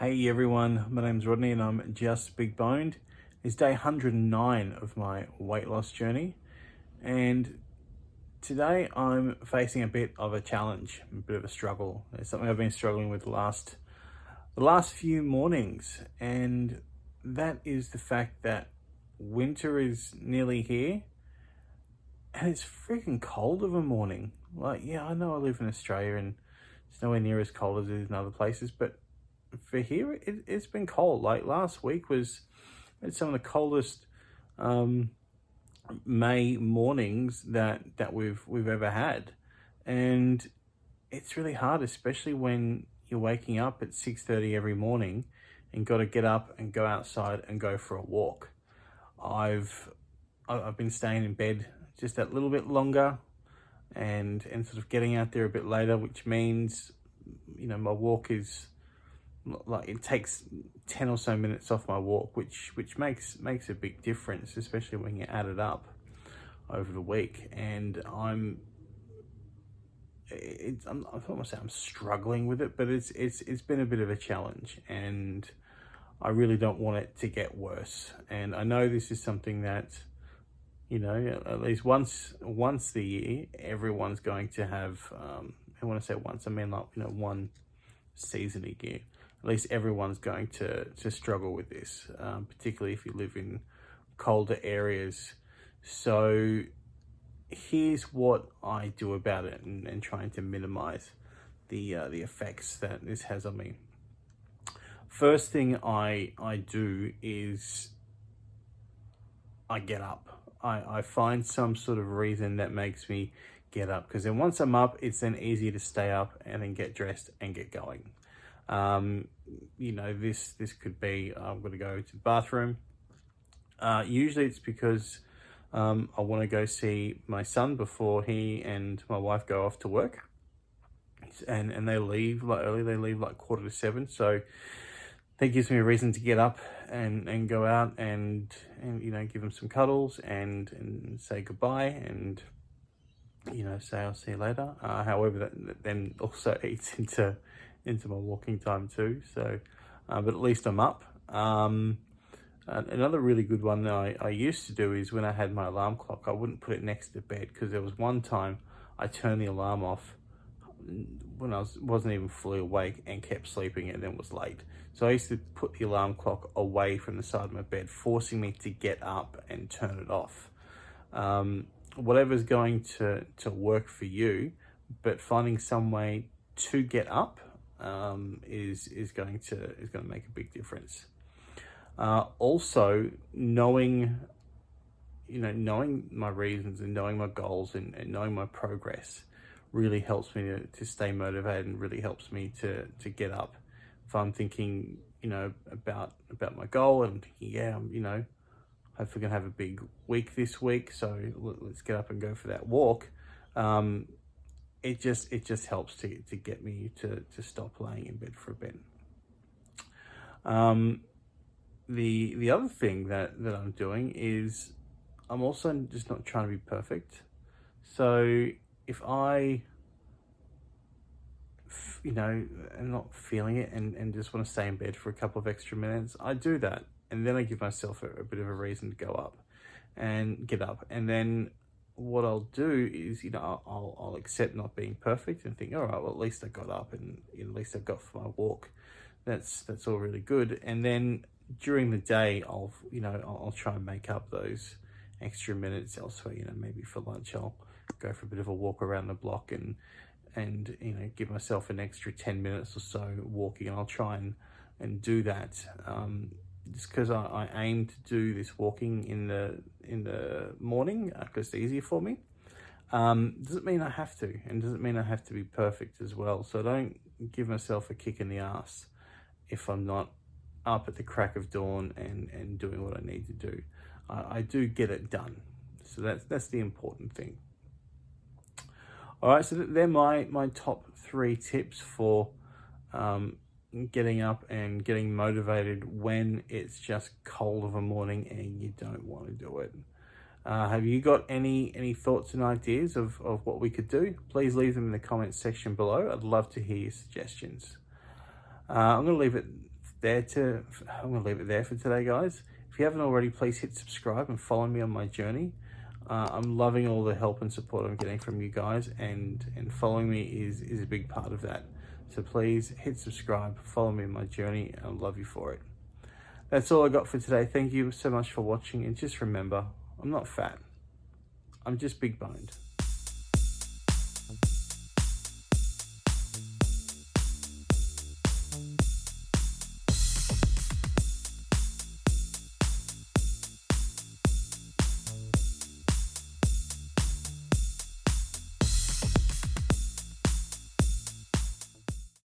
Hey everyone, my name's Rodney and I'm just big boned. It's day 109 of my weight loss journey, and today I'm facing a bit of a challenge, a bit of a struggle. It's something I've been struggling with the last few mornings, and that is the fact that winter is nearly here and it's freaking cold of a morning. Like, yeah, I know I live in Australia and it's nowhere near as cold as it is in other places, but for here, it's been cold. Like last week had some of the coldest um, May mornings that we've ever had, and it's really hard, especially when you're waking up at 6:30 every morning and got to get up and go outside and go for a walk. I've I've been staying in bed just that little bit longer and sort of getting out there a bit later, which means my walk is like it takes 10 or so minutes off my walk, which makes a big difference, especially when you add it up over the week. And I don't want to say I'm struggling with it, but it's been a bit of a challenge, and I really don't want it to get worse. And I know this is something that, at least once the year, everyone's going to have. I want to say once, I mean, like, one season a year. At least everyone's going to struggle with this, particularly if you live in colder areas. So here's what I do about it, and trying to minimize the effects that this has on me. First thing I do is I get up. I find some sort of reason that makes me get up, because then once I'm up, it's then easier to stay up and then get dressed and get going. This could be I'm going to go to the bathroom. Usually it's because I want to go see my son before he and my wife go off to work, and they leave like early. They leave like 6:45, so that gives me a reason to get up and go out and give them some cuddles and say goodbye and say I'll see you later. However, that then also eats into my walking time too. So, but at least I'm up. Another really good one that I used to do is when I had my alarm clock, I wouldn't put it next to the bed, because there was one time I turned the alarm off when I wasn't even fully awake and kept sleeping and then was late. So I used to put the alarm clock away from the side of my bed, forcing me to get up and turn it off. Whatever's going to work for you, but finding some way to get up is going to make a big difference. Also, knowing my reasons and knowing my goals and knowing my progress really helps me to stay motivated, and really helps me to get up. If I'm thinking, about my goal, and I'm thinking, yeah, I'm, hopefully gonna have a big week this week, so let's get up and go for that walk. It just helps to get me to stop laying in bed for a bit. The other thing that I'm doing is I'm also just not trying to be perfect. So if I, am not feeling it and just want to stay in bed for a couple of extra minutes, I do that. And then I give myself a bit of a reason to go up and get up. And then what I'll do is, I'll accept not being perfect and think, all right, well, at least I got up, and at least I got for my walk. That's all really good. And then during the day, I'll try and make up those extra minutes elsewhere. Maybe for lunch, I'll go for a bit of a walk around the block and give myself an extra 10 minutes or so walking. And I'll try and do that, just because I aim to do this walking in the morning, because it's easier for me. Doesn't mean I have to, and doesn't mean I have to be perfect as well. So I don't give myself a kick in the ass if I'm not up at the crack of dawn and doing what I need to do. I do get it done. So that's the important thing. All right, so they're my top 3 tips for getting up and getting motivated when it's just cold of a morning and you don't want to do it. Have you got any thoughts and ideas of what we could do? Please leave them in the comments section below. I'd love to hear your suggestions. I'm going to leave it I'm going to leave it there for today, guys. If you haven't already, please hit subscribe and follow me on my journey. I'm loving all the help and support I'm getting from you guys, and following me is a big part of that. So please hit subscribe, follow me in my journey, and I love you for it. That's all I got for today. Thank you so much for watching, and just remember, I'm not fat. I'm just big boned.